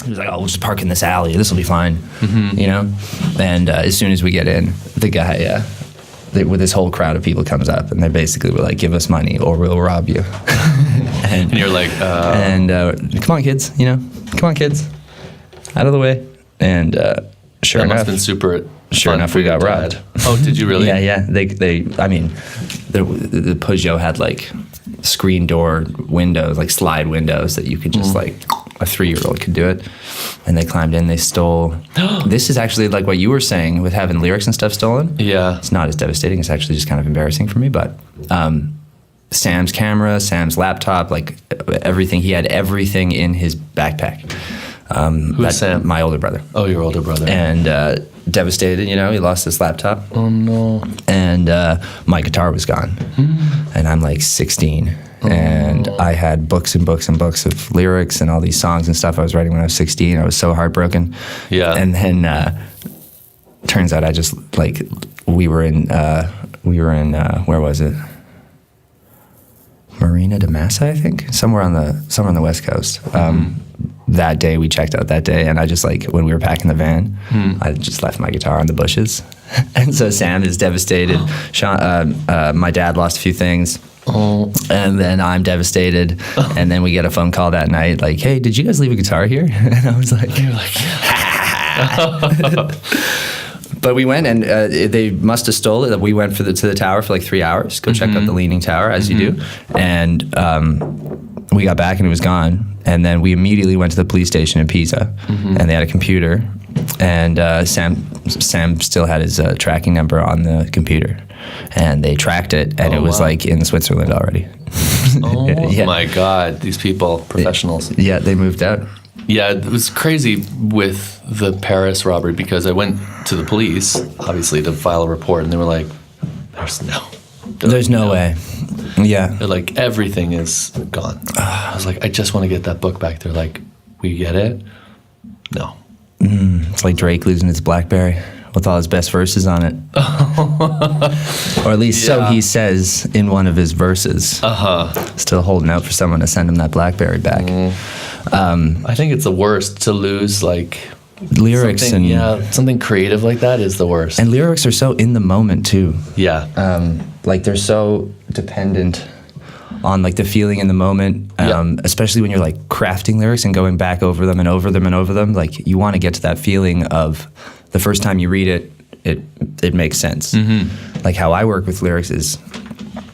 He was like, "Oh, we'll just park in this alley. This will be fine," you know. And as soon as we get in, the guy, with this whole crowd of people comes up, and they basically were like, "Give us money, or we'll rob you." and you're like, "Come on, kids, come on, kids, out of the way." And sure that enough, must have been super. Sure enough, we got robbed. Oh, did you really? Yeah. I mean, the Peugeot had like screen door windows, like slide windows that you could just like, a 3-year-old could do it. And they climbed in, they stole. This is actually like what you were saying with having lyrics and stuff stolen. Yeah. It's not as devastating. It's actually just kind of embarrassing for me. But Sam's camera, Sam's laptop, like everything. He had everything in his backpack. Who's Sam? My older brother. Oh, your older brother. And devastated, he lost his laptop. Oh, no. And my guitar was gone. And I'm like 16. And I had books and books and books of lyrics and all these songs and stuff I was writing when I was 16. I was so heartbroken. Yeah. And then turns out I just, like, we were in where was it? Marina de Massa, I think, somewhere on the West Coast. That day we checked out that day, and I just, like, when we were packing the van, I just left my guitar on the bushes. And so Sam is devastated. Sean, my dad lost a few things. And then I'm devastated. And then we get a phone call that night, like, "Hey, did you guys leave a guitar here?" And I was like, "You're like." But we went, and they must have stole it. We went to the tower for like 3 hours, go check out the Leaning Tower, as you do. And we got back, and it was gone. And then we immediately went to the police station in Pisa, and they had a computer. And Sam still had his tracking number on the computer. And they tracked it, and it was like in Switzerland already. My God, these people, professionals. Yeah, they moved out. Yeah, it was crazy with the Paris robbery because I went to the police, obviously, to file a report, and they were like, "There's no way." Yeah. They're like, "Everything is gone." I was like, "I just want to get that book back." They're like, "We get it?" No. It's like Drake losing his BlackBerry with all his best verses on it. Or at least so he says in one of his verses. Still holding out for someone to send him that BlackBerry back. I think it's the worst to lose, like, lyrics something creative like that is the worst. And lyrics are so in the moment too. Yeah. Like they're so dependent on like the feeling in the moment, especially when you're like crafting lyrics and going back over them and over them and over them. Like you want to get to that feeling of the first time you read it, it makes sense. Like how I work with lyrics is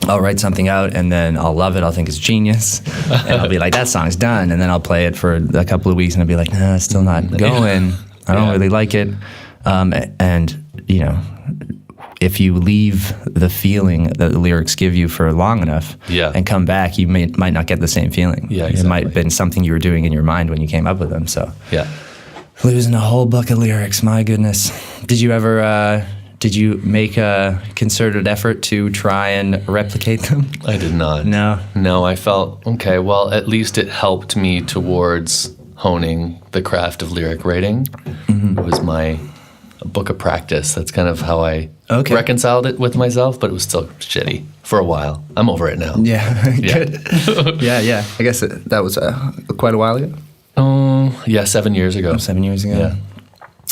I'll write something out and then I'll love it. I'll think it's genius. And I'll be like, that song's done. And then I'll play it for a couple of weeks and I'll be like, nah, it's still not going. I don't really like it. And, you know, if you leave the feeling that the lyrics give you for long enough and come back, you might not get the same feeling. Yeah, exactly. It might have been something you were doing in your mind when you came up with them. So losing a whole book of lyrics, my goodness. Did you ever... Did you make a concerted effort to try and replicate them? I did not. No, I felt, okay, well, at least it helped me towards honing the craft of lyric writing. It was my book of practice. That's kind of how I reconciled it with myself, but it was still shitty for a while. I'm over it now. Yeah, good. yeah. I guess that was quite a while ago. 7 years ago. 7 years ago. Yeah.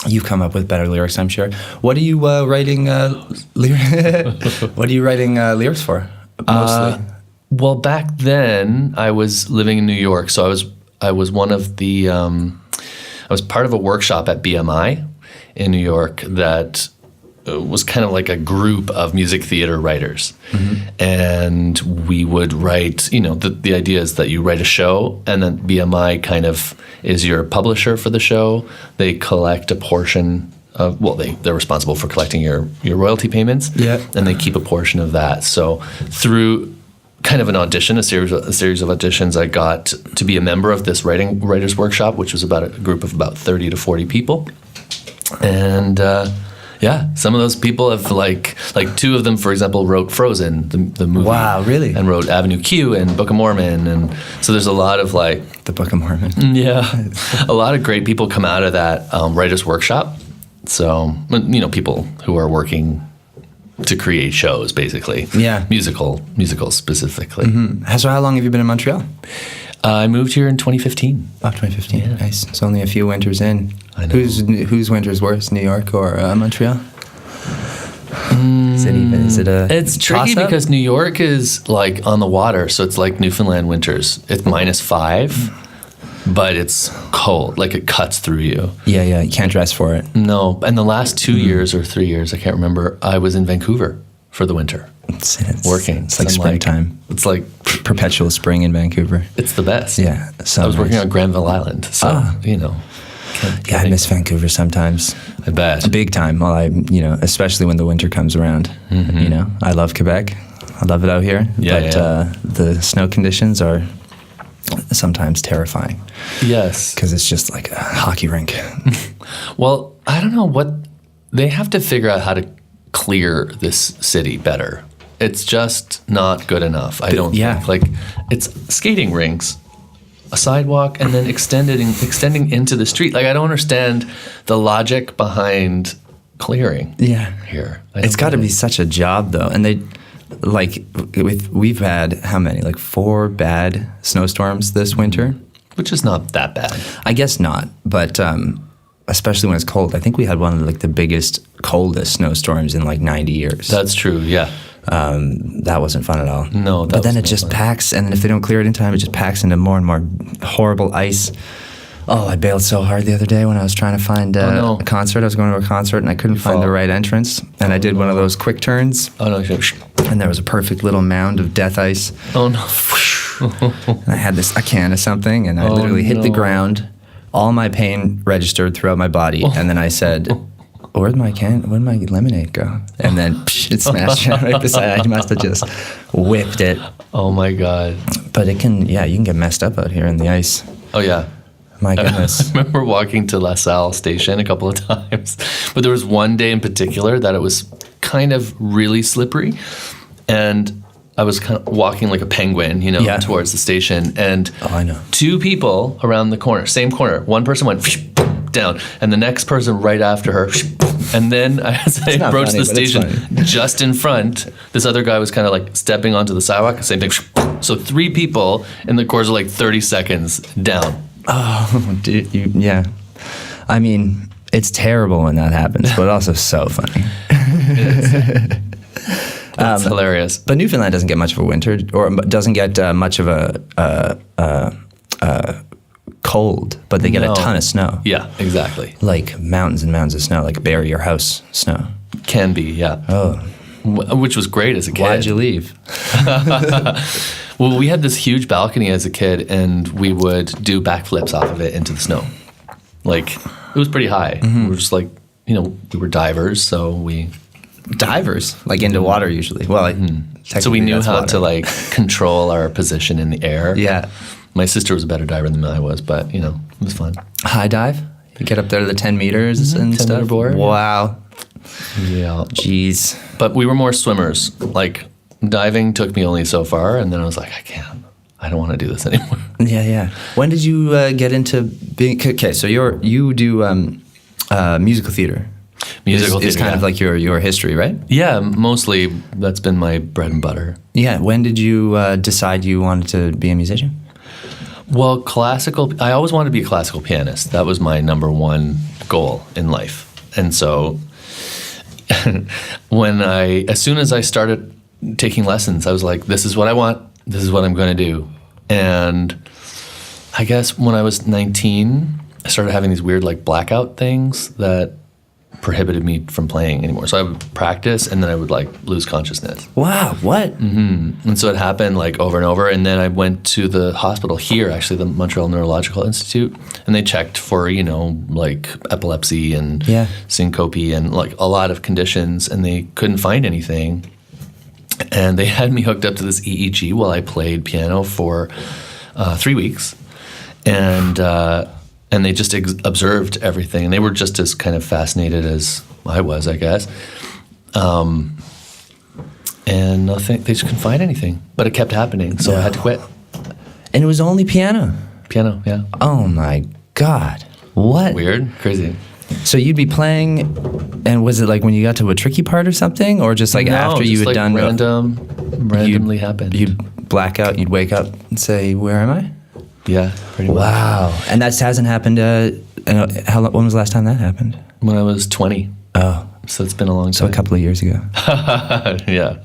You've come up with better lyrics, I'm sure. What are you writing? What are you writing lyrics for? Mostly. Well, back then I was living in New York, so I was one of the. I was part of a workshop at BMI in New York that was kind of like a group of music theater writers, and we would write. You know, the idea is that you write a show, and then BMI kind of is your publisher for the show. They collect a portion of, they're responsible for collecting your royalty payments, and they keep a portion of that. So through kind of an audition, a series of auditions, I got to be a member of this writers workshop, which was about a group of about 30 to 40 people, and some of those people have like two of them, for example, wrote Frozen, the movie. Wow, really? And wrote Avenue Q and Book of Mormon, and so there's a lot of like the Book of Mormon. Yeah, a lot of great people come out of that writers workshop. So people who are working to create shows, basically. Yeah, musicals specifically. So how long have you been in Montreal? I moved here in 2015. Oh, 2015. Yeah. Nice. It's only a few winters in. I know. Whose winter's worse, New York or Montreal? Is it a It's tricky toss-up? because New York is like on the water, so it's like Newfoundland winters. It's -5, but it's cold, like it cuts through you. Yeah, you can't dress for it. No, and the last 2 years or 3 years, I can't remember, I was in Vancouver for the winter. It's Working. It's like I'm springtime. It's like, Perpetual spring in Vancouver. it's the best. Yeah. So I was working nice. on Granville Island, so, Yeah, I miss Vancouver sometimes. I bet. Big time. Well, especially when the winter comes around. I love Quebec. I love it out here. Yeah, but yeah. the snow conditions are sometimes terrifying Yes. because it's just like a hockey rink. Well, I don't know what, they have to figure out how to clear this city better. It's just not good enough, I don't yeah. think. Like, it's skating rinks, a sidewalk, and then extending into the street. Like, I don't understand the logic behind clearing here. It's got to be such a job though, and we've had how many, like 4 bad snowstorms this winter. Which is not that bad. I guess not, but especially when it's cold. I think we had one of the biggest, coldest snowstorms in like 90 years. That's true, yeah. That wasn't fun at all. No, but then was it no just fun. packs, and if they don't clear it in time, it just packs into more and more horrible ice. Oh, I bailed so hard the other day when I was trying to find no. a concert. I was going to a concert, and I couldn't find the fall. right entrance. And I did one of those quick turns, Oh, no. and there was a perfect little mound of death ice. Oh, no. And I had a can of something, and I literally hit the no. ground. All my pain registered throughout my body, and then I said, where'd my lemonade go? And then it smashed right beside. I must have just whipped it. Oh, my God. But you can get messed up out here in the ice. Oh, yeah. My goodness. I remember walking to La Salle station a couple of times, but there was one day in particular that it was kind of really slippery, and I was kind of walking like a penguin, towards the station, and I know. 2 people around the corner, same corner. One person went down, and the next person right after her, and then as I not approached funny, the but it's station, funny. just in front, this other guy was kind of like stepping onto the sidewalk, same thing. So 3 people in the course of like 30 seconds down. Oh, dude, yeah. I mean, it's terrible when that happens, but also so funny. It's hilarious. But Newfoundland doesn't get much of a winter, or doesn't get much of a cold, but they get a No. ton of snow. Yeah, exactly. Like mountains and mountains of snow, like bury your house snow. Can be, yeah. Oh, Which was great as a kid. why'd you leave? Well, we had this huge balcony as a kid, and we would do backflips off of it into the snow. Like, it was pretty high. We were just like, we were divers, so we... Divers, like into water usually. Well, So we knew that's how water. to, like, control our position in the air. Yeah. My sister was a better diver than I was, but, it was fun. High dive? You get up there to the 10 meters and 10 stuff? meter board, yeah. Wow. Yeah. Jeez. But we were more swimmers. Like, diving took me only so far, and then I was like, I don't want to do this anymore. Yeah. When did you get into being... Okay, so you do musical theater. Musical Is theater, kind yeah. of like your history, right? Yeah, mostly that's been my bread and butter. Yeah. When did you decide you wanted to be a musician? Well, I always wanted to be a classical pianist. That was my number one goal in life. And so as soon as I started taking lessons, I was like, this is what I want. This is what I'm going to do. And I guess when I was 19, I started having these weird like blackout things that prohibited me from playing anymore. So I would practice and then I would like lose consciousness. Wow. What? And so it happened like over and over. And then I went to the hospital here, actually the Montreal Neurological Institute, and they checked for, like epilepsy and syncope and like a lot of conditions, and they couldn't find anything. And they had me hooked up to this EEG while I played piano for 3 weeks. And they just observed everything. And they were just as kind of fascinated as I was, I guess. And nothing, they just couldn't find anything. But it kept happening, so I had to quit. And it was only piano? Piano, yeah. Oh, my God. What? Weird, crazy. So you'd be playing, and was it like when you got to a tricky part or something? Or just like after you had like done... randomly happened. You'd black out, you'd wake up and say, where am I? Yeah, pretty much. Wow. And that hasn't happened. When was the last time that happened? When I was 20. Oh. So it's been a long time. So a couple of years ago. Yeah,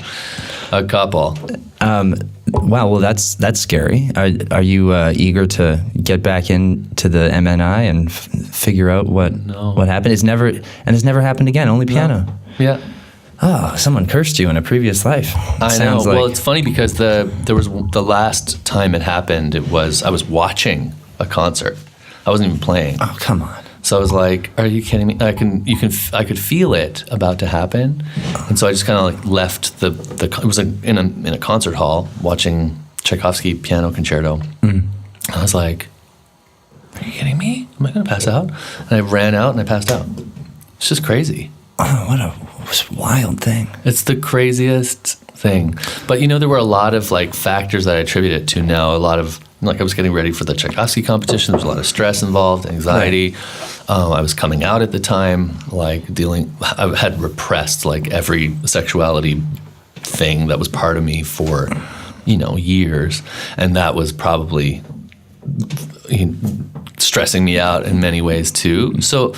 a couple. Wow. Well, that's scary. Are you eager to get back into the MNI and figure out what happened? It's never happened again. Only piano. No. Yeah. Oh, someone cursed you in a previous life. I know. Well, it's funny because there was the last time it happened. I was watching a concert. I wasn't even playing. Oh, come on. So I was like, "Are you kidding me?" I could feel it about to happen, and so I just kind of like left the. It was like in a concert hall watching Tchaikovsky piano concerto. Mm. I was like, "Are you kidding me? Am I going to pass out?" And I ran out and I passed out. It's just crazy. Oh, what a wild thing. It's the craziest thing. But there were a lot of like factors that I attribute it to now. A lot of I was getting ready for the Tchaikovsky competition. There was a lot of stress involved, anxiety. Right. I was coming out at the time, I had repressed like every sexuality thing that was part of me for, years. And that was probably stressing me out in many ways too. So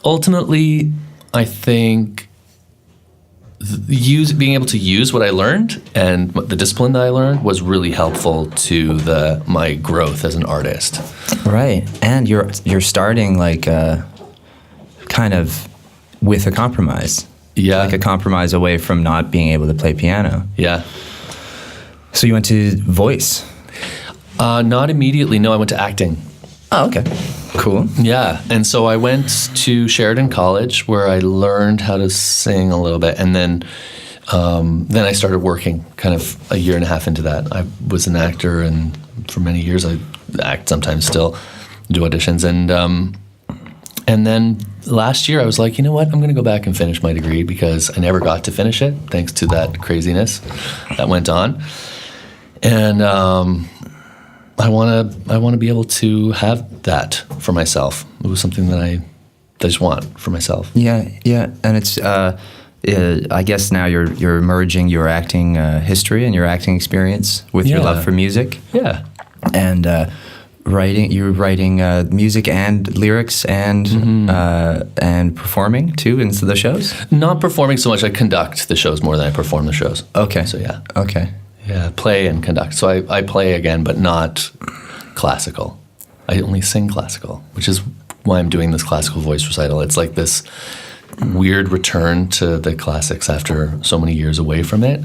ultimately, I think being able to use what I learned and the discipline that I learned was really helpful to my growth as an artist. Right, and you're starting like kind of with a compromise. Yeah, like a compromise away from not being able to play piano. Yeah. So you went to voice? Not immediately. No, I went to acting. Oh, okay. Cool. Yeah. And so I went to Sheridan College where I learned how to sing a little bit. And then I started working kind of a year and a half into that. I was an actor, and for many years I act sometimes still, do auditions. And then last year I was like, you know what? I'm going to go back and finish my degree because I never got to finish it thanks to that craziness that went on. And I want to be able to have that for myself. It was something that I just want for myself. Yeah, and it's I guess now you're merging your acting history and your acting experience with your love for music. Yeah, and you're writing music and lyrics and performing too into the shows. Not performing so much. I conduct the shows more than I perform the shows. Okay. So yeah. Okay. Yeah, play and conduct. So I play again, but not classical. I only sing classical, which is why I'm doing this classical voice recital. It's like this weird return to the classics after so many years away from it.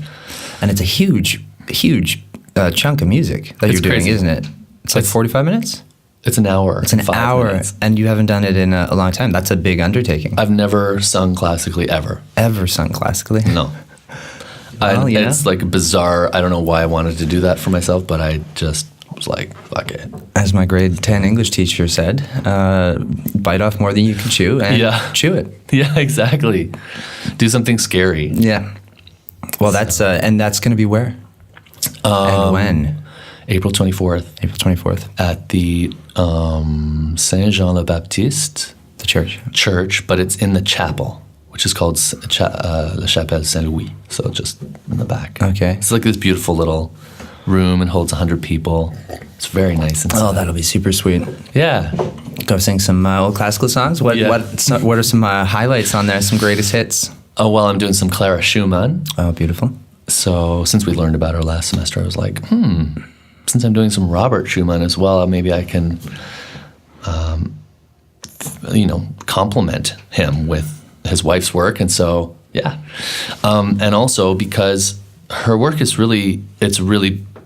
And it's a huge chunk of music that you're doing, crazy. Isn't it? It's like 45 minutes? It's an hour. It's an hour, minutes. And you haven't done it in a long time. That's a big undertaking. I've never sung classically ever. Ever sung classically? No. It's like bizarre. I don't know why I wanted to do that for myself, but I just was like, fuck it. As my grade 10 English teacher said, bite off more than you can chew and chew it. Yeah, exactly. Do something scary. Yeah. Well, that's going to be where? And when? April 24th. April 24th. At the Saint-Jean-le-Baptiste. The church. Church, but it's in the chapel, which is called Le Chappelle St. So just in the back. Okay. It's like this beautiful little room and holds 100 people. It's very nice inside. Oh, that'll be super sweet. Yeah. Go sing some old classical songs? What are some highlights on there, some greatest hits? Oh, well, I'm doing some Clara Schumann. Oh, beautiful. So since we learned about her last semester, I was like, since I'm doing some Robert Schumann as well, maybe I can, complement him with his wife's work. And so, yeah. And also because her work is really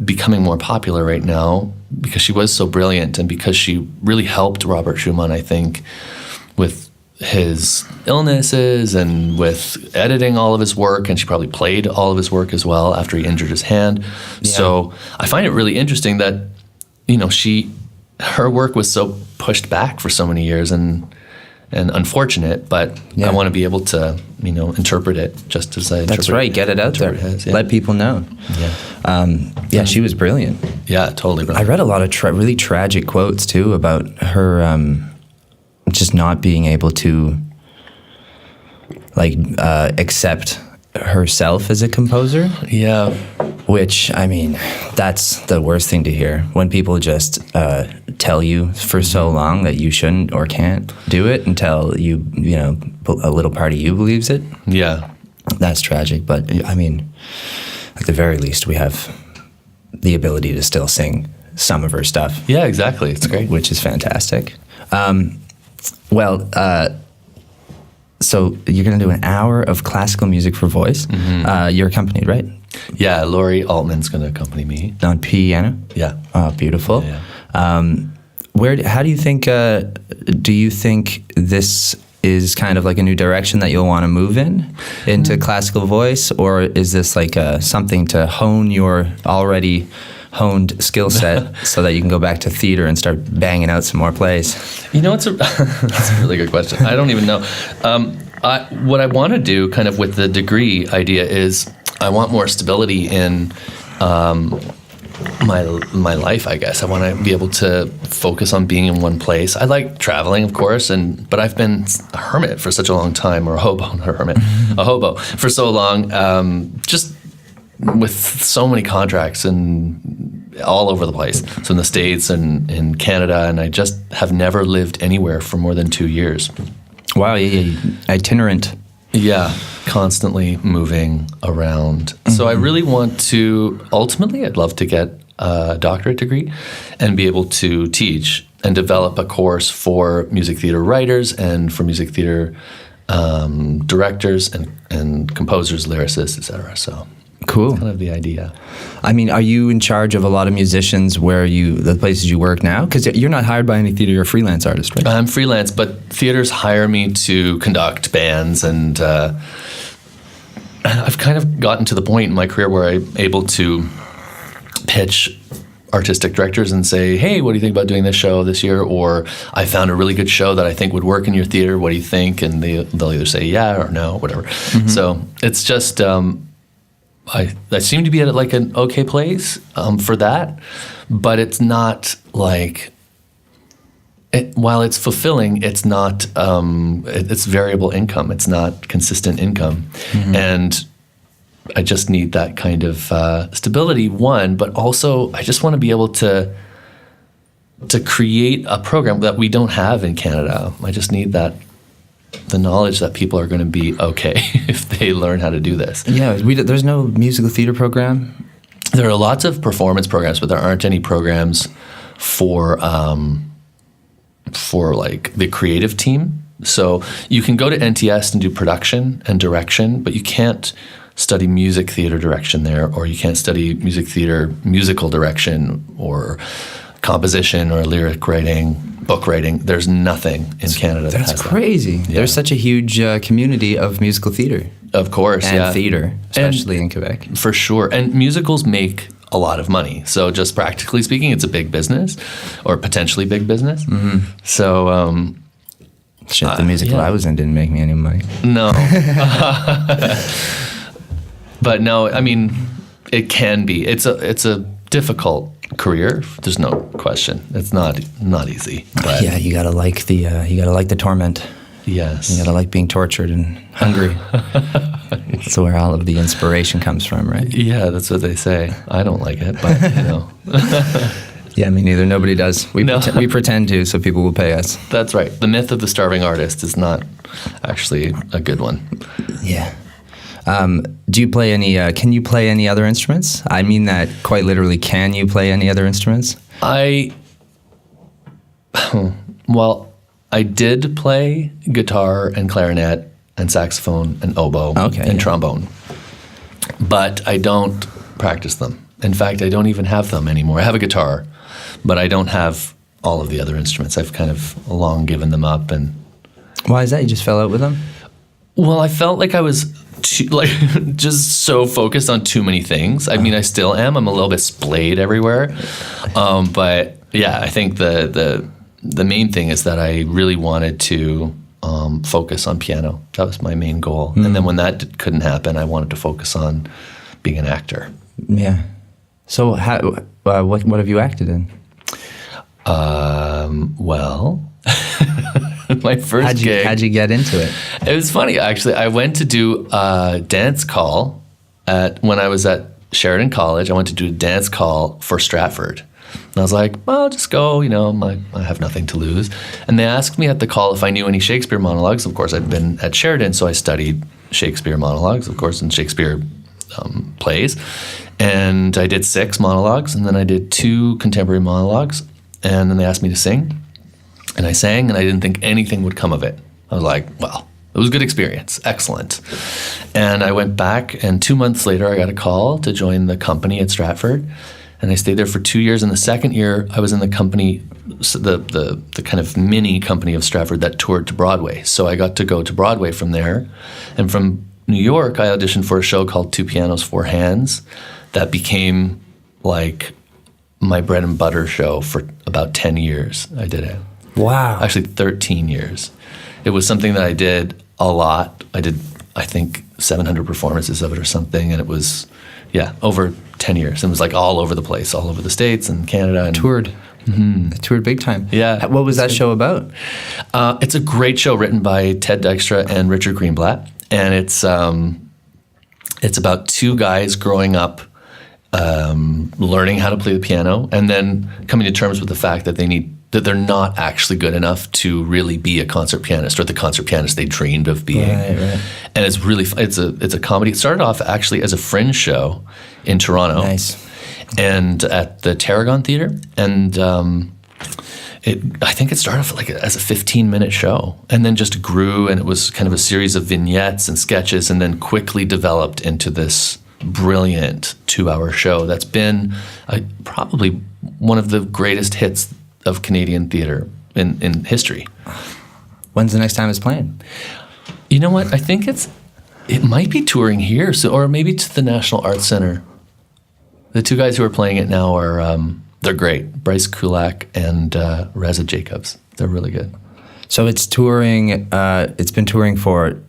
becoming more popular right now because she was so brilliant and because she really helped Robert Schumann, I think, with his illnesses and with editing all of his work, and she probably played all of his work as well after he injured his hand. Yeah. So I find it really interesting that, her work was so pushed back for so many years and unfortunate, but I want to be able to, interpret it just as I interpret it. That's right, get it out there. Let people know. Yeah. She was brilliant. Yeah, totally brilliant. I read a lot of really tragic quotes too about her just not being able to accept herself as a composer. Yeah. Which, I mean, that's the worst thing to hear. When people just tell you for so long that you shouldn't or can't do it until you know, a little part of you believes it. Yeah. That's tragic. But, I mean, at the very least, we have the ability to still sing some of her stuff. Yeah, exactly. It's great. Which is fantastic. So you're going to do an hour of classical music for voice. You're accompanied, right? Yeah, Laurie Altman's going to accompany me. On piano? Yeah. Oh, beautiful. Yeah. How do you think, do you think this is kind of like a new direction that you'll want to move into classical voice? Or is this like something to hone your already honed skill set so that you can go back to theater and start banging out some more plays? You know, that's a really good question. I don't even know. What I want to do kind of with the degree idea is I want more stability in my life, I guess. I want to be able to focus on being in one place. I like traveling, of course, but I've been a hermit for such a long time, or a hobo, not a hermit, a hobo for so long, just with so many contracts and all over the place. So in the States and in Canada, and I just have never lived anywhere for more than 2 years. Wow, yeah. Itinerant. Yeah, constantly moving around. So I really want to, ultimately, I'd love to get a doctorate degree and be able to teach and develop a course for music theater writers and for music theater directors and composers, lyricists, etc. So cool. That's kind of the idea. I mean, are you in charge of a lot of musicians the places you work now? Because you're not hired by any theater, you're a freelance artist, right? I'm freelance, but theaters hire me to conduct bands, and I've kind of gotten to the point in my career where I'm able to pitch artistic directors and say, hey, what do you think about doing this show this year? Or I found a really good show that I think would work in your theater. What do you think? And they'll either say yeah or no, whatever. So it's just... I seem to be at like an okay place for that, but it's not like, while it's fulfilling, it's not, it's variable income. It's not consistent income. And I just need that kind of stability, one, but also I just want to be able to create a program that we don't have in Canada. I just need the knowledge that people are going to be okay if they learn how to do this. Yeah, there's no musical theater program? There are lots of performance programs, but there aren't any programs for like the creative team. So you can go to NTS and do production and direction, but you can't study music theater direction there, or you can't study music theater musical direction or composition or lyric writing, book writing. There's nothing in Canada that has That's crazy. that. Yeah. There's such a huge community of musical theater. Of course, and theater, especially in Quebec. For sure. And musicals make a lot of money. So just practically speaking, it's a big business, or potentially big business. So... the musical I was in didn't make me any money. No. But no, I mean, it can be. It's a difficult career. There's no question. It's not easy. But yeah, you gotta like the torment. Yes. You gotta like being tortured and hungry. That's where all of the inspiration comes from, right? Yeah, that's what they say. I don't like it, but you know. Yeah, me neither. Nobody does. We pretend to, so people will pay us. That's right. The myth of the starving artist is not actually a good one. Yeah. Do you play any? Can you play any other instruments? I mean that quite literally. Can you play any other instruments? I did play guitar and clarinet and saxophone and oboe and trombone, but I don't practice them. In fact, I don't even have them anymore. I have a guitar, but I don't have all of the other instruments. I've kind of long given them up. And why is that? You just fell out with them? Well, I felt like I was just so focused on too many things. I mean, I still am. I'm a little bit splayed everywhere. But yeah, I think the main thing is that I really wanted to focus on piano. That was my main goal. And then when that couldn't happen, I wanted to focus on being an actor. Yeah. So what have you acted in? Well, my first gig. How'd you get into it? It was funny, actually. I went to do a dance call when I was at Sheridan College. I went to do a dance call for Stratford. And I was like, well, I'll just go, I have nothing to lose. And they asked me at the call if I knew any Shakespeare monologues. Of course, I'd been at Sheridan, so I studied Shakespeare monologues, of course, and Shakespeare plays. And I did 6 monologues, and then I did 2 contemporary monologues. And then they asked me to sing. And I sang, and I didn't think anything would come of it. I was like, well, it was a good experience. Excellent. And I went back, and 2 months later, I got a call to join the company at Stratford. And I stayed there for 2 years. And the second year, I was in the company, the kind of mini company of Stratford that toured to Broadway. So I got to go to Broadway from there. And from New York, I auditioned for a show called Two Pianos, Four Hands that became like my bread and butter show for about 10 years. I did it. Wow. Actually, 13 years. It was something that I did a lot. I did, I think, 700 performances of it or something. And it was, over 10 years. It was like all over the place, all over the States and Canada. And toured. Mm-hmm. Toured big time. Yeah. What was that show about? It's a great show written by Ted Dykstra and Richard Greenblatt. And it's about 2 guys growing up, learning how to play the piano, and then coming to terms with the fact that they're not actually good enough to really be a concert pianist or the concert pianist they dreamed of being. Right. And it's really it's a comedy. It started off actually as a fringe show in Toronto. Nice. And at the Tarragon Theatre, and I think it started off as a 15-minute show, and then just grew, and it was kind of a series of vignettes and sketches, and then quickly developed into this brilliant 2-hour show that's been probably one of the greatest hits of Canadian theatre in history. When's the next time it's playing? You know what? I think it might be touring here, or maybe to the National Arts Centre. The 2 guys who are playing it now are they're great. Bryce Kulak and Reza Jacobs. They're really good. So it's touring. It's been touring for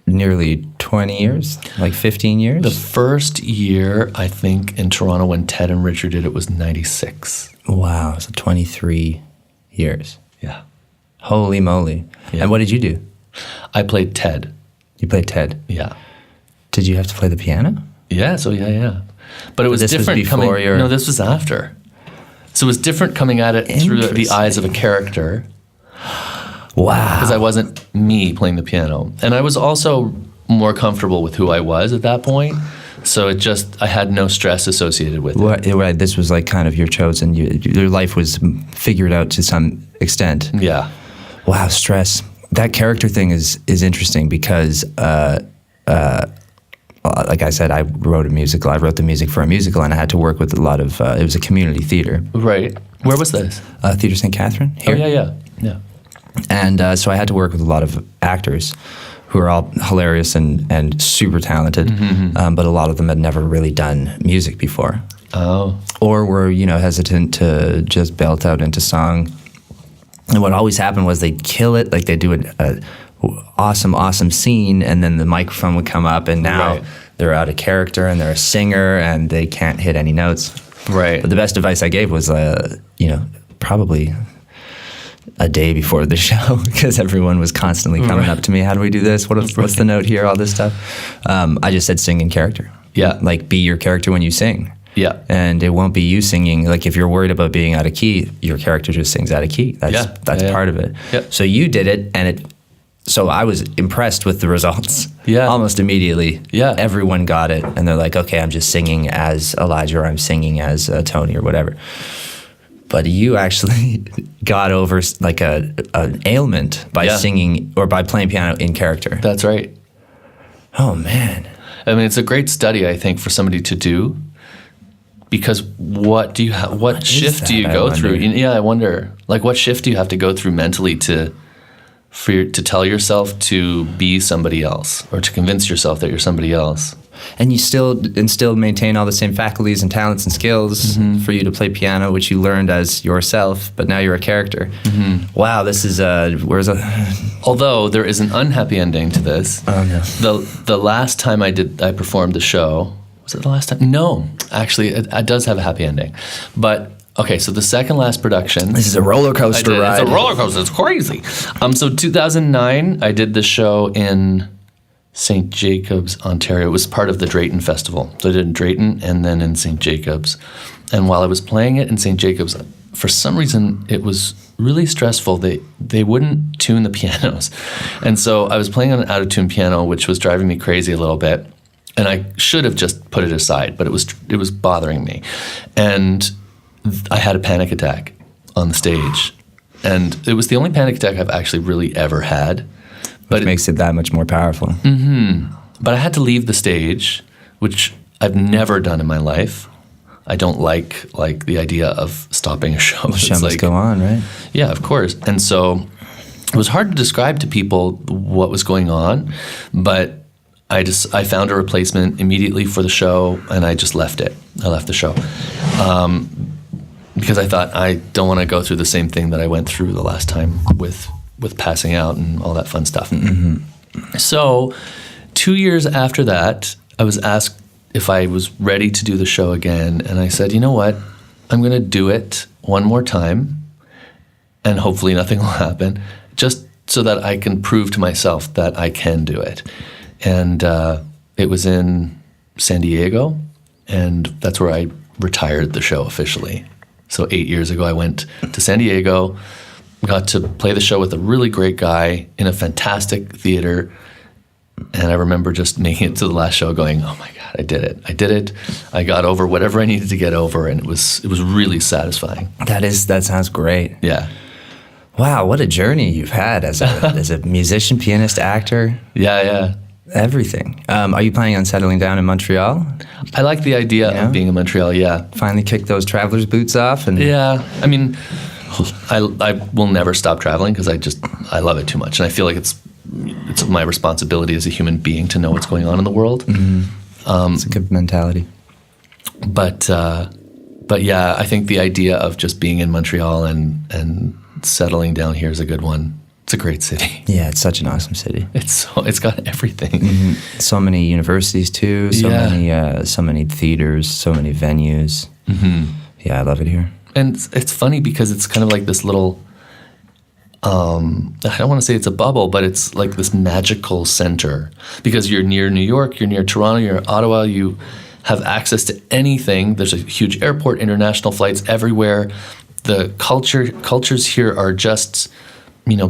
nearly 20 years, like 15 years. The first year, I think, in Toronto when Ted and Richard did it was 96. Wow, so 23 years. Yeah. Holy moly. Yeah. And what did you do? I played Ted. You played Ted? Yeah. Did you have to play the piano? Yeah, so yeah. But it was this different was before No, this was after. So it was different coming at it through the eyes of a character. Wow. Because I wasn't me playing the piano. And I was also more comfortable with who I was at that point. So I had no stress associated with it. Right, this was like kind of your chosen, your life was figured out to some extent. Yeah. Wow, stress. That character thing is interesting because, like I said, I wrote a musical. I wrote the music for a musical, and I had to work with a lot of, it was a community theater. Right. Where was this? Theater St. Catherine here. Oh, yeah. And so I had to work with a lot of actors who are all hilarious and super talented, but a lot of them had never really done music before. Oh. Or were, hesitant to just belt out into song. And what always happened was they'd kill it, like they'd do an awesome scene, and then the microphone would come up, and now they're out of character, and they're a singer, and they can't hit any notes. Right. But the best advice I gave was, probably a day before the show, because everyone was constantly coming up to me. How do we do this? What's the note here? All this stuff. I just said sing in character. Yeah. Like be your character when you sing. Yeah. And it won't be you singing. Like if you're worried about being out of key, your character just sings out of key. That's part of it. Yeah. So you did it, and so I was impressed with the results. Yeah. Almost immediately. Yeah. Everyone got it, and they're like, okay, I'm just singing as Elijah, or I'm singing as Tony, or whatever. But you actually got over like an ailment by singing or by playing piano in character. That's right. Oh, man. I mean, it's a great study, I think, for somebody to do. Because what shift do you go through? Yeah, I wonder. Like, what shift do you have to go through mentally to tell yourself to be somebody else, or to convince yourself that you're somebody else? And you still maintain all the same faculties and talents and skills for you to play piano, which you learned as yourself, but now you're a character. Wow, this is Although there is an unhappy ending to this. Oh no. The last time I performed the show, was it the last time? No, actually, it does have a happy ending. But okay, so the second last production. This is a roller coaster ride. It's a roller coaster. It's crazy. So 2009, I did the show in St. Jacobs, Ontario. It was part of the Drayton Festival. So I did it in Drayton and then in St. Jacobs. And while I was playing it in St. Jacobs, for some reason it was really stressful. They wouldn't tune the pianos. And so I was playing on an out-of-tune piano, which was driving me crazy a little bit. And I should have just put it aside, but it was bothering me. And I had a panic attack on the stage. And it was the only panic attack I've actually really ever had. Which makes it that much more powerful. Mm-hmm. But I had to leave the stage, which I've never done in my life. I don't like the idea of stopping a show. The show must go on, right? Yeah, of course. And so it was hard to describe to people what was going on, but I found a replacement immediately for the show, and I just left it. I left the show because I thought I don't want to go through the same thing that I went through the last time with passing out and all that fun stuff. Mm-hmm. So 2 years after that, I was asked if I was ready to do the show again, and I said, you know what, I'm going to do it one more time, and hopefully nothing will happen, just so that I can prove to myself that I can do it. And it was in San Diego, and that's where I retired the show officially. So 8 years ago, I went to San Diego, got to play the show with a really great guy in a fantastic theater. And I remember just making it to the last show going, oh my God, I did it. I got over whatever I needed to get over, and it was really satisfying. That sounds great. Yeah. Wow, what a journey you've had as a musician, pianist, actor. Yeah. Everything. Are you planning on settling down in Montreal? I like the idea of being in Montreal, yeah. Finally kick those traveler's boots off? Yeah. I mean, I will never stop traveling because I love it too much. And I feel like it's my responsibility as a human being to know what's going on in the world. Mm-hmm. It's a good mentality. But yeah, I think the idea of just being in Montreal and settling down here is a good one. It's a great city. Yeah, it's such an awesome city. It's got everything. Mm-hmm. So many universities too. So many theaters. So many venues. Mm-hmm. Yeah, I love it here. And it's funny because it's kind of like this little. I don't want to say it's a bubble, but it's like this magical center because you're near New York, you're near Toronto, you're in Ottawa. You have access to anything. There's a huge airport, international flights everywhere. The cultures here are just,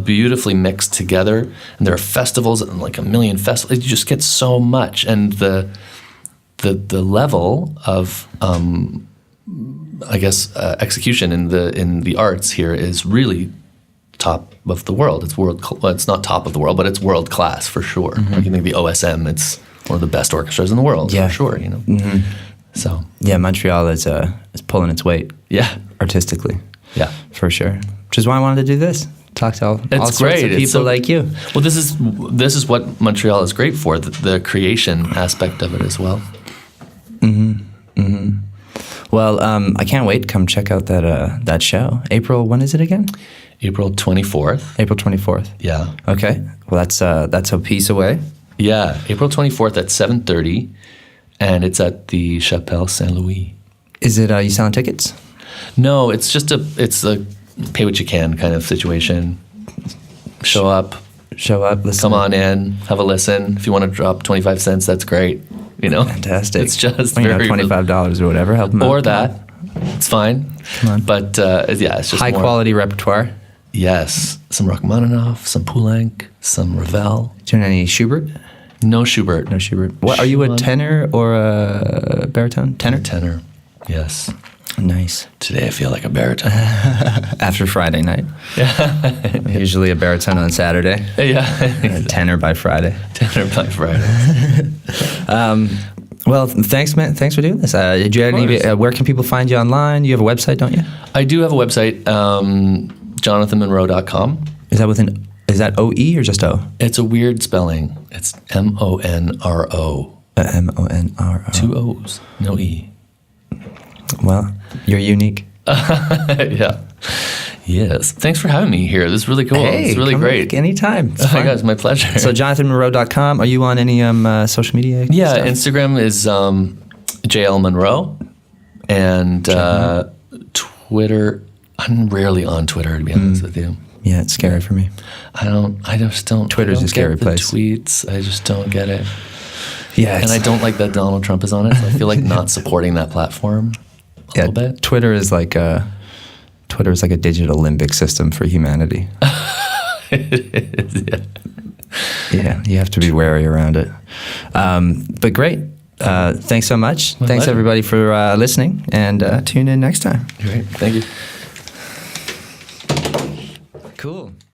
beautifully mixed together, and there are festivals and like a million festivals. You just get so much, and the level of execution in the arts here is really top of the world. It's not top of the world, but it's world class for sure. Mm-hmm. Like you think the OSM, it's one of the best orchestras in the world for sure. Mm-hmm. So yeah, Montreal is pulling its weight. Yeah, artistically. Yeah, for sure. Which is why I wanted to do this. Talk to all sorts of people like you. Well, this is what Montreal is great for, the creation aspect of it as well. Mm-hmm. Mm-hmm. Well, I can't wait to come check out that show. April, when is it again? April 24th. April 24th. Yeah. Okay. Well, that's a piece away. Yeah, April 24th at 7:30, and it's at the Chappelle St. Is it you selling tickets? No, it's a pay what you can kind of situation. Show up, listen. Come on in, have a listen. If you want to drop 25 cents, that's great. Fantastic. It's just $25 or whatever. Help them out. Or that. It's fine. Come on. But it's just high quality repertoire. Yes, some Rachmaninoff, some Poulenc, some Ravel. Doing any Schubert? No Schubert. What are you, a tenor or a baritone? Tenor. Yes. Nice. Today I feel like a baritone. After Friday night. Yeah. Usually a baritone on Saturday. Yeah. A tenor by Friday. Well, thanks, man. Thanks for doing this. Did you have where can people find you online? You have a website, don't you? I do have a website, jonathanmonro.com. Is that O-E or just O? It's a weird spelling. It's M-O-N-R-O. M-O-N-R-O. 2 O's, no E. Well, you're unique. Yeah. Yes. Thanks for having me here. This is really cool. Hey, it's really great. Anytime. Oh my God, it's my pleasure. So jonathanmonro.com. Are you on any social media Yeah, stuff? Instagram is JL Monro. And Twitter, I'm rarely on Twitter, to be honest with you. Yeah, it's scary for me. I just don't. Twitter's I don't a scary get the place. Tweets. I just don't get it. Yeah, And I don't like that Donald Trump is on it. So I feel like not supporting that platform a little bit. Twitter is like a digital limbic system for humanity. It is, yeah. Yeah, you have to be wary around it. But great. Thanks so much. Thanks, pleasure. everybody, for listening. And tune in next time. Great. Thank you. Cool.